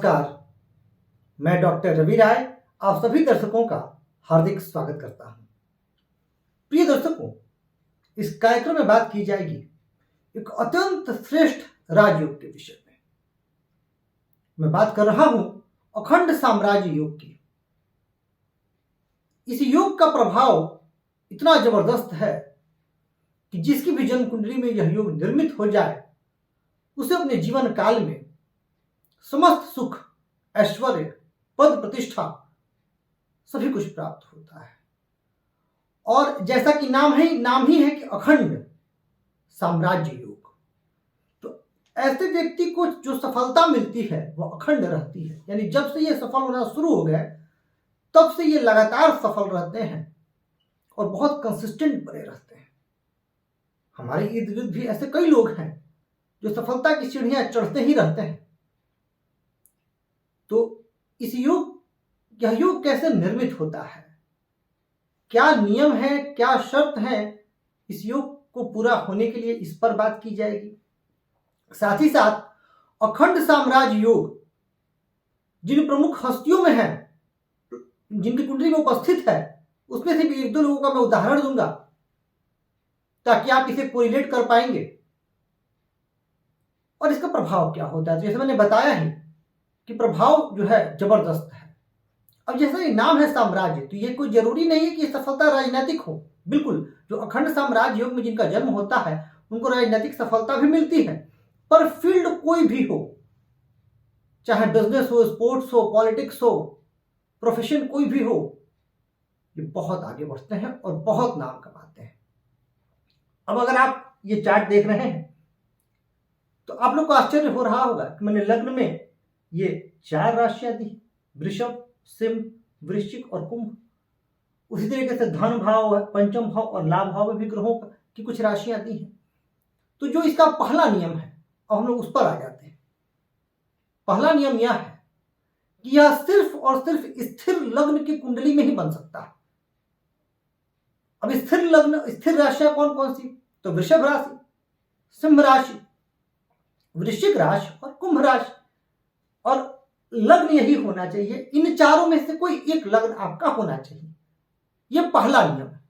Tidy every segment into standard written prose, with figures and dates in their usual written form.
नमस्कार, मैं डॉक्टर रवि राय आप सभी दर्शकों का हार्दिक स्वागत करता हूं। प्रिय दर्शकों, इस कार्यक्रम में बात की जाएगी एक अत्यंत श्रेष्ठ राजयोग के विषय में। मैं बात कर रहा हूं अखंड साम्राज्य योग की। इस योग का प्रभाव इतना जबरदस्त है कि जिसकी भी जन्म कुंडली में यह योग निर्मित हो जाए उसे अपने जीवन काल में समस्त सुख, ऐश्वर्य, पद प्रतिष्ठा सभी कुछ प्राप्त होता है। और जैसा कि नाम ही है कि अखंड साम्राज्य योग, तो ऐसे व्यक्ति को जो सफलता मिलती है वह अखंड रहती है। यानी जब से ये सफल होना शुरू हो गए तब से ये लगातार सफल रहते हैं और बहुत कंसिस्टेंट बने रहते हैं। हमारे इर्द गिर्द भी ऐसे कई लोग हैं जो सफलता की सीढ़ियां चढ़ते ही रहते हैं। तो यह योग कैसे निर्मित होता है, क्या नियम है, क्या शर्त है इस योग को पूरा होने के लिए, इस पर बात की जाएगी। साथ ही साथ अखंड साम्राज्य योग जिन प्रमुख हस्तियों में है, जिनकी कुंडली में उपस्थित है, उसमें से भी एक दो लोगों का मैं उदाहरण दूंगा ताकि आप इसे कोरिलेट कर पाएंगे और इसका प्रभाव क्या होता है। जैसे मैंने बताया ही कि प्रभाव जो है जबरदस्त है। अब जैसे ये नाम है साम्राज्य, तो ये कोई जरूरी नहीं है कि सफलता राजनीतिक हो। बिल्कुल, जो अखंड साम्राज्य योग में जिनका जन्म होता है उनको राजनीतिक सफलता भी मिलती है, पर फील्ड कोई भी हो, चाहे बिजनेस हो, स्पोर्ट्स हो, पॉलिटिक्स हो, प्रोफेशन कोई भी हो, ये बहुत आगे बढ़ते हैं और बहुत नाम कमाते हैं। अब अगर आप ये चार्ट देख रहे हैं तो आप लोग को आश्चर्य हो रहा होगा कि मैंने लग्न में ये 4 राशियां दी, वृषभ, सिंह, वृश्चिक और कुंभ। उसी तरीके से धन भाव है, पंचम भाव और लाभ भाव में भी ग्रहों की कुछ राशियां दी हैं। तो जो इसका पहला नियम है, अब हम लोग उस पर आ जाते हैं। पहला नियम यह है कि यह सिर्फ और सिर्फ स्थिर लग्न की कुंडली में ही बन सकता है। अब स्थिर लग्न, स्थिर राशियां कौन कौन सी? तो वृषभ राशि, सिंह राशि, वृश्चिक राशि और कुंभ राशि। और लग्न यही होना चाहिए, इन चारों में से कोई एक लग्न आपका होना चाहिए। यह पहला नियम है।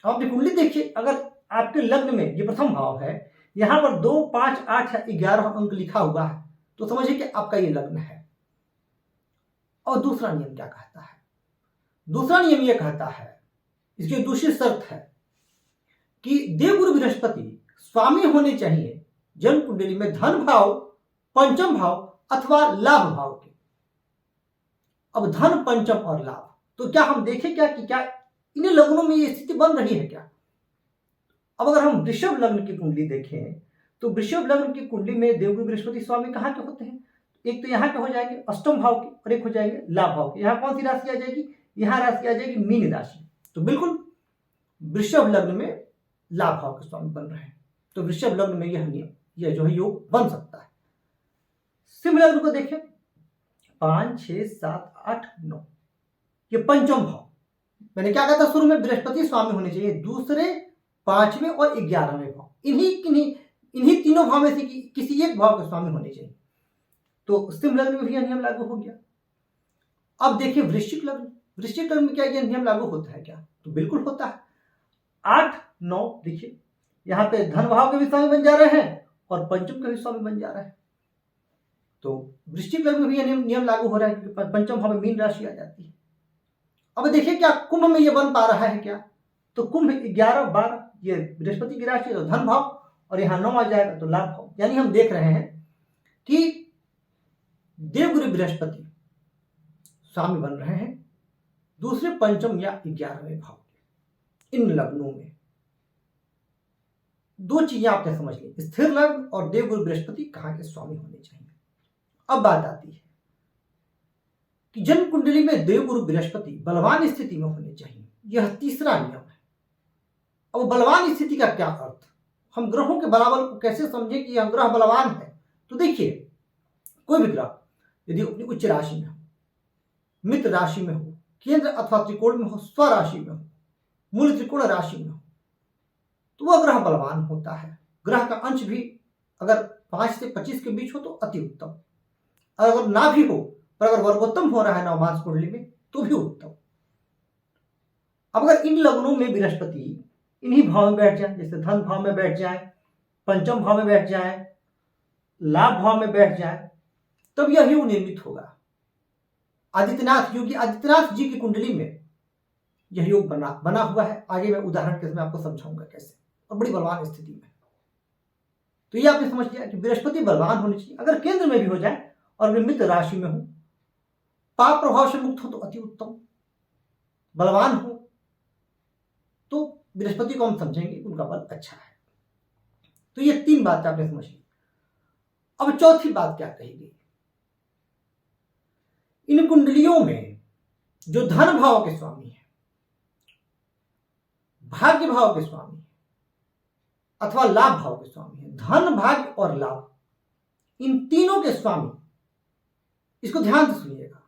आप अपनी कुंडली देखिए, अगर आपके लग्न में ये प्रथम भाव है, यहां पर 2, 5, 8 या 11 अंक लिखा हुआ है, तो समझिए कि आपका ये लग्न है। और दूसरा नियम क्या कहता है? दूसरा नियम यह कहता है, इसकी दूसरी शर्त है कि देवगुरु बृहस्पति स्वामी होने चाहिए जन्म कुंडली में धन भाव, पंचम भाव अथवा लाभ भाव के। अब धन, पंचम और लाभ, तो क्या हम देखें क्या इन लग्नों में ये स्थिति बन रही है क्या? अब अगर हम वृषभ लग्न की कुंडली देखें तो वृषभ लग्न की कुंडली में देवगुरु बृहस्पति स्वामी कहां के होते हैं? एक तो यहां के हो जाएंगे अष्टम भाव के और एक हो जाएंगे लाभ भाव के। यहां कौन सी राशि आ जाएगी? यहां राशि आ जाएगी मीन राशि। तो बिल्कुल वृषभ लग्न में लाभ भाव के स्वामी बन रहे हैं, तो वृषभ लग्न में यह नियम, यह जो है योग बन सकता है। सिंह लग्न को देखें, 5, 6, 7, 8, 9, ये पंचम भाव। मैंने क्या कहा था शुरू में? बृहस्पति स्वामी होने चाहिए दूसरे, 5वें और 11वें भाव। इन्हीं तीनों भाव में से किसी एक भाव के स्वामी होने चाहिए। तो सिंह लग्न में भी यह नियम लागू हो गया। अब देखिए वृश्चिक लग्न, वृश्चिक लग्न में क्या यह नियम लागू होता है क्या? तो बिल्कुल होता है। 8, 9 देखिए, यहां पे धन भाव के भी स्वामी बन जा रहे हैं और पंचम के भी स्वामी बन जा रहे हैं। तो वृश्चिक लग्न में भी यह नियम लागू हो रहा है क्योंकि पंचम भाव में मीन राशि आ जाती है। अब देखिए क्या कुंभ में यह बन पा रहा है क्या? तो कुंभ 11, 12 ये बृहस्पति की राशि है, तो धन भाव, और यहां 9 आ जाएगा तो लाभ भाव। यानी हम देख रहे हैं कि देवगुरु बृहस्पति स्वामी बन रहे हैं दूसरे, पंचम या 11वें भाव के। इन लग्नों में दो चीजें आपने समझ ली, स्थिर लग्न और देवगुरु बृहस्पति कहां के स्वामी होने चाहिए। अब बात आती है कि जन्म कुंडली में देवगुरु बृहस्पति बलवान स्थिति में होने चाहिए। यह तीसरा नियम है। अब बलवान स्थिति का क्या अर्थ? हम ग्रहों के बलाबल को कैसे समझें कि यह ग्रह बलवान है? तो देखिए, कोई भी ग्रह यदि अपनी उच्च राशि में हो, मित्र राशि में हो, केंद्र अथवा त्रिकोण में हो, स्व राशि में हो, मूल त्रिकोण राशि में हो, तो वह ग्रह बलवान होता है। ग्रह का अंश भी अगर 5 से 25 के बीच हो तो अति उत्तम। और अगर ना भी हो पर अगर वर्गोत्तम हो रहा है नवमांश कुंडली में तो भी उत्तम। अब अगर इन लग्नों में बृहस्पति इन्हीं भाव में बैठ जाए, जैसे धन भाव में बैठ जाए, पंचम भाव में बैठ जाए, लाभ भाव में बैठ जाए, तब यह योग निर्मित होगा। आदित्यनाथ योगी आदित्यनाथ जी की कुंडली में यह योग बना हुआ है। आगे मैं उदाहरण के साथ आपको समझाऊंगा कैसे, और बड़ी बलवान स्थिति में। तो ये आपने समझ लिया कि बृहस्पति बलवान होनी चाहिए। अगर केंद्र में भी हो जाए और वे मित्र राशि में हो, पाप प्रभाव से मुक्त हो तो अति उत्तम। बलवान हो तो बृहस्पति को हम समझेंगे उनका बल अच्छा है। तो ये 3 बातें आपने समझ ली। अब चौथी बात क्या कही गई, इन कुंडलियों में जो धन भाव के स्वामी है, भाग्य भाव के स्वामी अथवा लाभ भाव के स्वामी है, धन भाग्य और लाभ, इन तीनों के स्वामी, इसको ध्यान से सुनिएगा,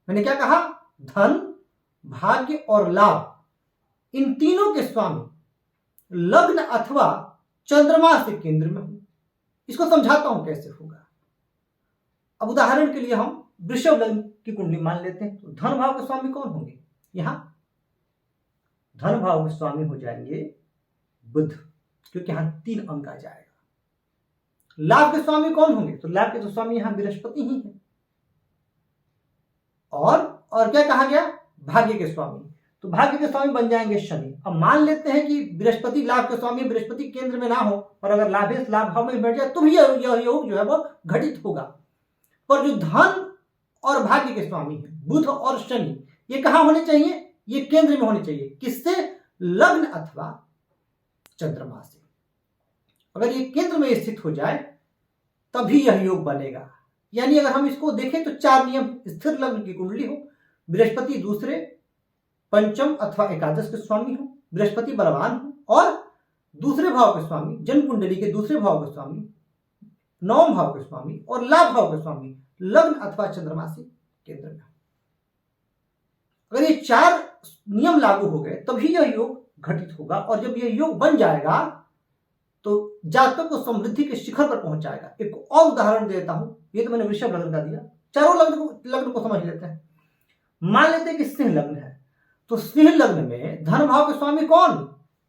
मैंने क्या कहा, धन भाग्य और लाभ, इन तीनों के स्वामी लग्न अथवा चंद्रमा से केंद्र में हो। इसको समझाता हूं कैसे होगा। अब उदाहरण के लिए हम वृषभ लग्न की कुंडली मान लेते हैं। तो धन भाव के स्वामी कौन होंगे, यहां धन भाव के स्वामी हो जाएंगे बुध, क्योंकि यहां 3 अंक आ जाएगा। लाभ के स्वामी कौन होंगे, तो लाभ के तो स्वामी यहां बृहस्पति ही है। और क्या कहा गया, भाग्य के स्वामी, तो भाग्य के स्वामी बन जाएंगे शनि। अब मान लेते हैं कि बृहस्पति लाभ के स्वामी, बृहस्पति केंद्र में ना हो और अगर लाभेश लाभ भाव में बैठ जाए तो भी यह योग जो है वो घटित होगा। पर जो धन और भाग्य के स्वामी है बुध और शनि, ये कहां होने चाहिए, ये केंद्र में होने चाहिए। किससे, लग्न अथवा चंद्रमा से। अगर ये केंद्र में स्थित हो जाए तभी यह योग बनेगा। यानी अगर हम इसको देखें तो 4 नियम, स्थिर लग्न की कुंडली हो, बृहस्पति दूसरे, पंचम अथवा एकादश के स्वामी हो, बृहस्पति बलवान हो और दूसरे भाव के स्वामी, जन्म कुंडली के दूसरे भाव के स्वामी, नवम भाव के स्वामी और लाभ भाव के स्वामी लग्न अथवा चंद्रमा से केंद्र में। अगर ये 4 नियम लागू हो गए तभी यह योग घटित होगा। और जब यह योग बन जाएगा तो जातक को समृद्धि के शिखर पर पहुंचाएगा। एक और उदाहरण देता हूं, ये तो मैंने वृषभ लग्न का दिया, चारों लग्न को समझ लेते हैं। मान लेते हैं कि सिंह लग्न है, तो सिंह लग्न में धन भाव के स्वामी कौन,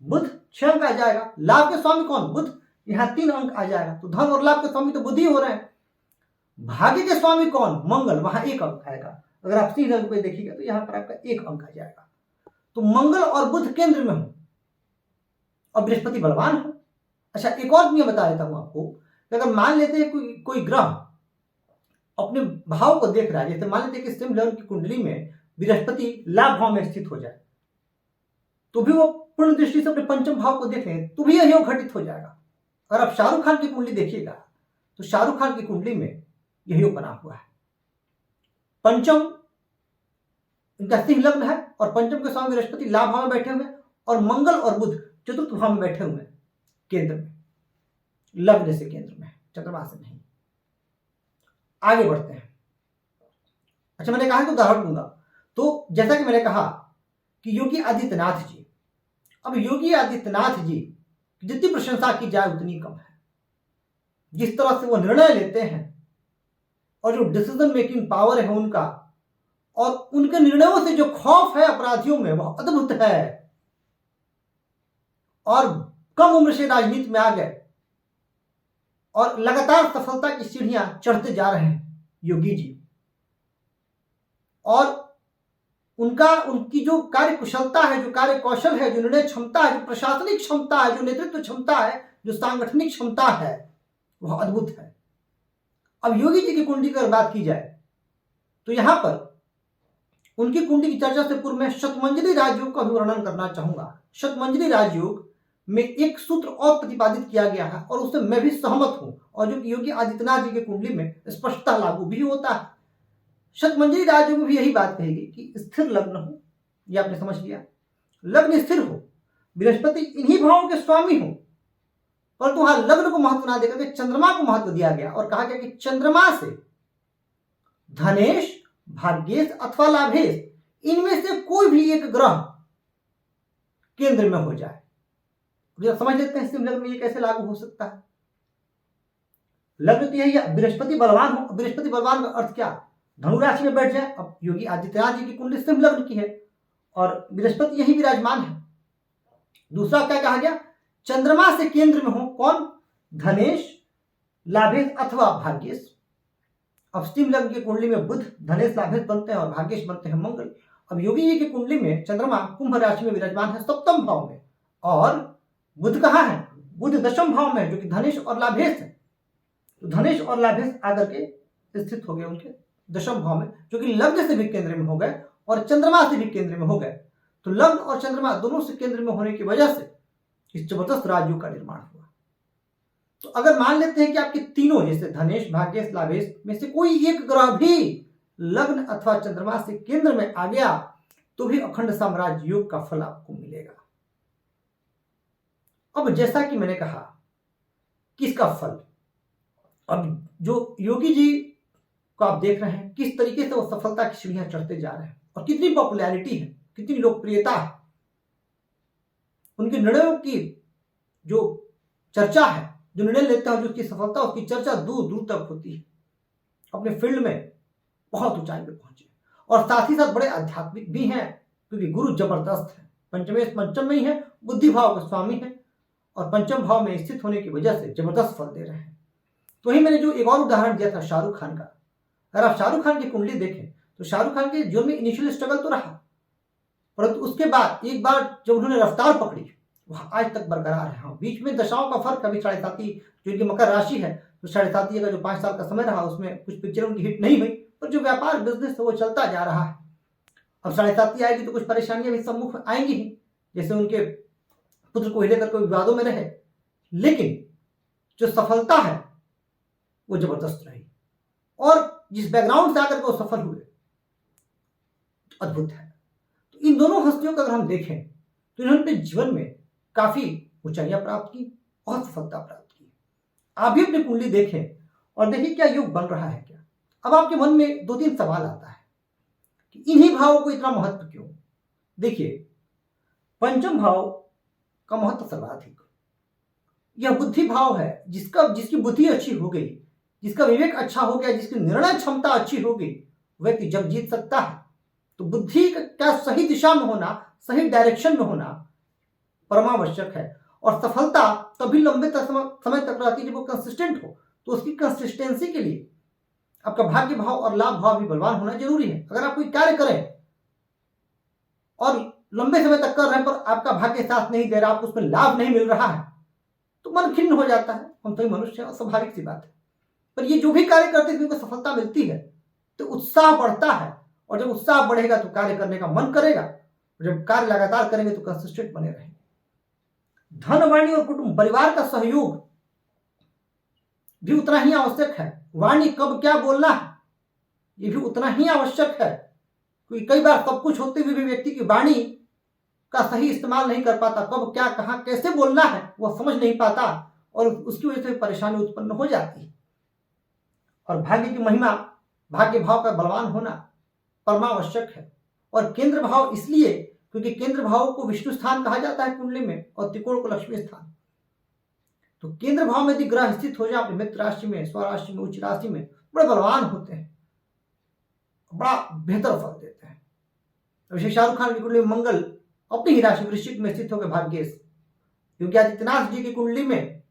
बुध, 6 अंक आ जाएगा। लाभ के स्वामी कौन, बुध, यहां 3 अंक आ जाएगा। तो धन और लाभ के स्वामी तो बुध ही हो रहे हैं। भाग्य के स्वामी कौन, मंगल, वहां 1 अंक आएगा। अगर आप सिंह लग्न को देखिएगा तो यहां पर आपका 1 अंक आ जाएगा। तो मंगल और बुध केंद्र में हो और बृहस्पति बलवान हो। अच्छा, एक और नियम बता देता हूं आपको, अगर मान लेते हैं कोई ग्रह अपने भाव को देख रहा है, जैसे मान लेते हैं कि सिंह लग्न की कुंडली में बृहस्पति लाभ भाव में स्थित हो जाए, तो भी वो पूर्ण दृष्टि से अपने पंचम भाव को देखें तो भी यह योग घटित हो जाएगा। अगर आप शाहरुख खान की कुंडली देखिएगा तो शाहरुख खान की कुंडली में यह योग बना हुआ है। पंचम इनका सिंह लग्न है और पंचम के स्वामी बृहस्पति लाभ भाव में बैठे हुए हैं और मंगल और बुध चतुर्थ भाव में बैठे हुए हैं, केंद्र में, लग्न से केंद्र में, चंद्रमा से नहीं। आगे बढ़ते हैं। अच्छा, मैंने कहा कि उदाहरण दूंगा। तो जैसा कि मैंने कहा कि योगी आदित्यनाथ जी, अब योगी आदित्यनाथ जी जितनी प्रशंसा की जाए उतनी कम है। जिस तरह से वो निर्णय लेते हैं और जो डिसीजन मेकिंग पावर है उनका, और उनके निर्णयों से जो खौफ है अपराधियों में, वह अद्भुत है। और कम उम्र से राजनीति में आ गए और लगातार सफलता की सीढ़ियां चढ़ते जा रहे हैं योगी जी। और उनकी जो कार्य कुशलता है, जो कार्य कौशल है, जो निर्णय क्षमता है, जो प्रशासनिक क्षमता है, जो नेतृत्व क्षमता है, जो सांगठनिक क्षमता है, वह अद्भुत है। अब योगी जी की कुंडली की अगर बात की जाए तो यहां पर उनकी कुंडली की चर्चा से पूर्व मैं शतमंजरी राजयोग का भी वर्णन करना चाहूंगा। शतमंजरी राजयोग में एक सूत्र और प्रतिपादित किया गया है और उससे मैं भी सहमत हूं, और जो कि योगी आदित्यनाथ जी की कुंडली में स्पष्टता लागू भी होता है। शतमंजरी राजयोग में भी यही बात कहेगी कि स्थिर लग्न हो, यह आपने समझ लिया, लग्न स्थिर हो, बृहस्पति इन्हीं भावों के स्वामी हो, परंतु वहां लग्न को महत्व ना देकर के चंद्रमा को महत्व दिया गया और कहा गया कि चंद्रमा से धनेश, भाग्येश अथवा लाभेश, इनमें से कोई भी एक ग्रह केंद्र में हो जाए। समझ लेते हैं सिंह लग्न में ये कैसे लागू हो सकता है। लग्न तो यही है, बृहस्पति बलवान हो। बृहस्पति बलवान का अर्थ क्या, धनु राशि में बैठ जाए। अब योगी आदित्यनाथ जी की कुंडली सिंह लग्न की है और बृहस्पति यही विराजमान है। दूसरा क्या कहा गया, चंद्रमा से केंद्र में हो, कौन, धनेश, लाभेश अथवा भाग्येश। अब सिंह लग्न की कुंडली में बुध, धनेश, लाभेश बनते हैं और भाग्येश बनते हैं मंगल। अब योगी जी की कुंडली में चंद्रमा कुंभ राशि में विराजमान है सप्तम भाव में, और बुध कहाँ है, बुध दशम भाव में है जो कि धनेश और लाभेश है। तो धनेश और लाभेश आकर के स्थित हो गए उनके दशम भाव में, जो कि लग्न से भी केंद्र में हो गए और चंद्रमा से भी केंद्र में हो गए। तो लग्न और चंद्रमा दोनों से केंद्र में होने की वजह से इस जबरदस्त राजयोग का निर्माण हुआ। तो अगर मान लेते हैं कि आपके तीनों जैसे धनेश, भाग्येश, लाभेश में से कोई एक ग्रह भी लग्न अथवा चंद्रमा से केंद्र में आ गया तो भी अखंड साम्राज्य योग का फल आपको मिलेगा। अब जैसा कि मैंने कहा किसका फल, अब जो योगी जी को आप देख रहे हैं किस तरीके से वो सफलता की सीढ़ियां चढ़ते जा रहे हैं और कितनी पॉपुलैरिटी है, कितनी लोकप्रियता है, उनके निर्णयों की जो चर्चा है, जो निर्णय लेता है, जो उसकी सफलता, उसकी चर्चा दूर दूर तक होती है। अपने फील्ड में बहुत ऊंचाई पे पहुंचे और साथ ही साथ बड़े आध्यात्मिक भी हैं क्योंकि गुरु जबरदस्त है, पंचम में ही है, बुद्धि भाव का स्वामी है और पंचम भाव में स्थित होने की वजह से जबरदस्त फल दे रहे हैं। तो वही मैंने जो एक और उदाहरण दिया था शाहरुख खान का, अगर आप शाहरुख खान की कुंडली देखें तो शाहरुख खान के जीवन में इनिशियल स्ट्रगल तो रहा, परंतु उसके बाद एक बार जब उन्होंने रफ्तार पकड़ी वह आज तक बरकरार है। हाँ, बीच में दशाओं का फर्क, अभी 7.5 जो इनकी मकर राशि है तो 7.5 का जो 5 साल का समय रहा उसमें कुछ पिक्चरें उनकी हिट नहीं हुई, पर जो व्यापार बिजनेस है वो चलता जा रहा है। अब 7.5 आएगी तो कुछ परेशानियां भी सम्मुख आएंगी ही, जैसे उनके पुत्र को लेकर कोई विवादों में रहे, लेकिन जो सफलता है वो जबरदस्त रही और जिस बैकग्राउंड से आकर के वो सफल हुए अद्भुत है। तो इन दोनों हस्तियों का अगर हम देखें तो इन्होंने अपने जीवन में काफी ऊंचाइयां प्राप्त की और सफलता प्राप्त की। आप भी अपनी कुंडली देखें और देखिए क्या योग बन रहा है क्या। अब आपके मन में 2-3 सवाल आता है कि इन्हीं भावों को इतना महत्व क्यों। देखिए, पंचम भाव का महत्व सर्वाधिक, यह बुद्धि भाव है, जिसकी बुद्धि अच्छी हो गई, जिसका विवेक अच्छा हो गया, जिसकी निर्णय क्षमता अच्छी हो गई, व्यक्ति जब जीत सकता है। तो बुद्धि का सही दिशा में होना, सही डायरेक्शन में होना परमावश्यक है और सफलता तभी लंबे समय तक रहती है जब वो कंसिस्टेंट हो। तो उसकी कंसिस्टेंसी के लिए आपका भाग्य भाव और लाभ भाव भी बलवान होना जरूरी है। अगर आप कोई कार्य करें और लंबे समय तक कर रहे हैं पर आपका भाग्य साथ नहीं दे रहा, आपको उसमें लाभ नहीं मिल रहा है, तो मन खिन्न हो जाता है। हम सभी मनुष्य हैं, स्वाभाविक सी बात है। पर ये जो भी कार्य करते हैं उनको सफलता मिलती है तो उत्साह बढ़ता है और जब उत्साह बढ़ेगा तो कार्य करने का मन करेगा, जब कार्य लगातार करेंगे तो कंसिस्टेंट बने रहेंगे। धन, वाणी और कुटुंब, परिवार का सहयोग भी उतना ही आवश्यक है। वाणी कब क्या बोलना है ये भी उतना ही आवश्यक है, क्योंकि कई बार सब कुछ होते हुए भी व्यक्ति की वाणी का सही इस्तेमाल नहीं कर पाता, कब क्या कहां कैसे बोलना है वह समझ नहीं पाता और उसकी वजह से परेशानी उत्पन्न हो जाती है। और भाग्य की महिमा, भाग्य भाव का बलवान होना परमावश्यक है। और केंद्र भाव इसलिए क्योंकि केंद्र भाव को विष्णु स्थान कहा जाता है कुंडली में और त्रिकोण को लक्ष्मी स्थान। तो केंद्र भाव में यदि ग्रह स्थित हो जाए अपने मित्र राशि में, स्वराशि में, उच्च राशि में, बड़े बलवान होते हैं, बड़ा बेहतर फल देते हैं। अभिषेक शाहरुख खान की कुंडली में मंगल अपनी ही राशि वृश्चिक में स्थित होकर भाग्येश, क्योंकि आदित्यनाथ जी की कुंडली में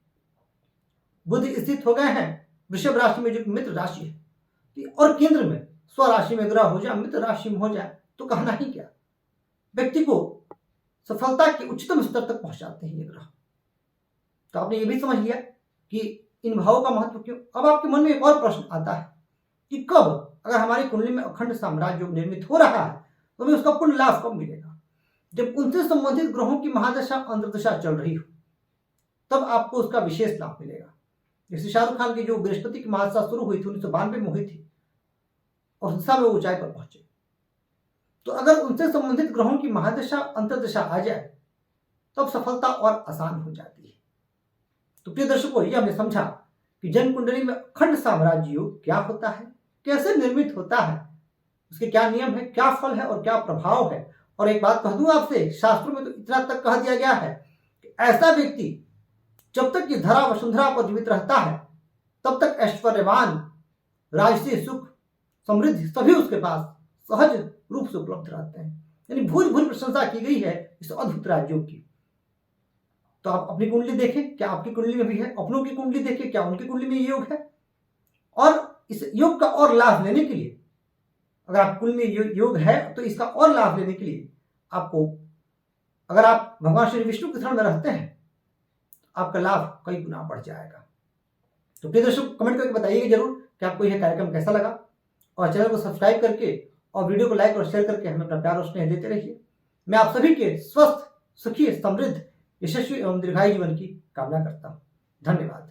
बुध स्थित हो गए हैं वृषभ राशि में जो मित्र राशि है, और केंद्र में स्वराशि में ग्रह हो जाए, मित्र राशि में हो जाए तो कहना ही क्या, व्यक्ति को सफलता के उच्चतम स्तर तक पहुंचाते हैं ये ग्रह। तो आपने ये भी समझ लिया कि इन भावों का महत्व क्यों। अब आपके मन में एक और प्रश्न आता है कि कब, अगर हमारी कुंडली में अखंड साम्राज्य निर्मित हो रहा है तो हमें उसका पूर्ण लाभ कब मिलेगा। जब उनसे संबंधित ग्रहों की महादशा अंतर्दशा चल रही हो तब आपको उसका विशेष लाभ मिलेगा। जैसे शाहरुख खान की जो बृहस्पति की महादशा शुरू हुई थी 1992 में हुई थी और दशा में ऊंचाई पर पहुंचे, तो अगर उनसे संबंधित ग्रहों की महादशा अंतर्दशा आ जाए तब सफलता और आसान हो जाती है। तो प्रिय दर्शकों, ये हमने समझा कि जन्म कुंडली में अखंड साम्राज्य योग क्या होता है, कैसे निर्मित होता है, उसके क्या नियम है, क्या फल है और क्या प्रभाव है। और एक बात कह दूं आपसे, शास्त्रों में तो इतना तक कह दिया गया है कि ऐसा व्यक्ति जब तक कि धरा वसुंधरा पर जीवित रहता है तब तक ऐश्वर्यवान, राजसी सुख, समृद्धि सभी उसके पास सहज रूप से उपलब्ध रहते हैं। यानी भूल भूल प्रशंसा की गई है इस अद्भुत राजयोग की। तो आप अपनी कुंडली देखें, क्या आपकी कुंडली में भी है? अपनों की कुंडली देखें, क्या उनकी कुंडली में ये योग है? और इस योग का और लाभ लेने के लिए, अगर आप कुंडली में योग है तो इसका और लाभ लेने के लिए आपको, अगर आप भगवान श्री विष्णु के शरण में रहते हैं, आपका लाभ कई गुना बढ़ जाएगा। तो प्रिय दर्शक, कमेंट करके बताइएगा जरूर कि आपको यह कार्यक्रम कैसा लगा, और चैनल को सब्सक्राइब करके और वीडियो को लाइक और शेयर करके हमें अपना प्यार और स्नेह देते रहिए। मैं आप सभी के स्वस्थ, सुखी, समृद्ध, यशस्वी एवं दीर्घायु जीवन की कामना करता हूं। धन्यवाद।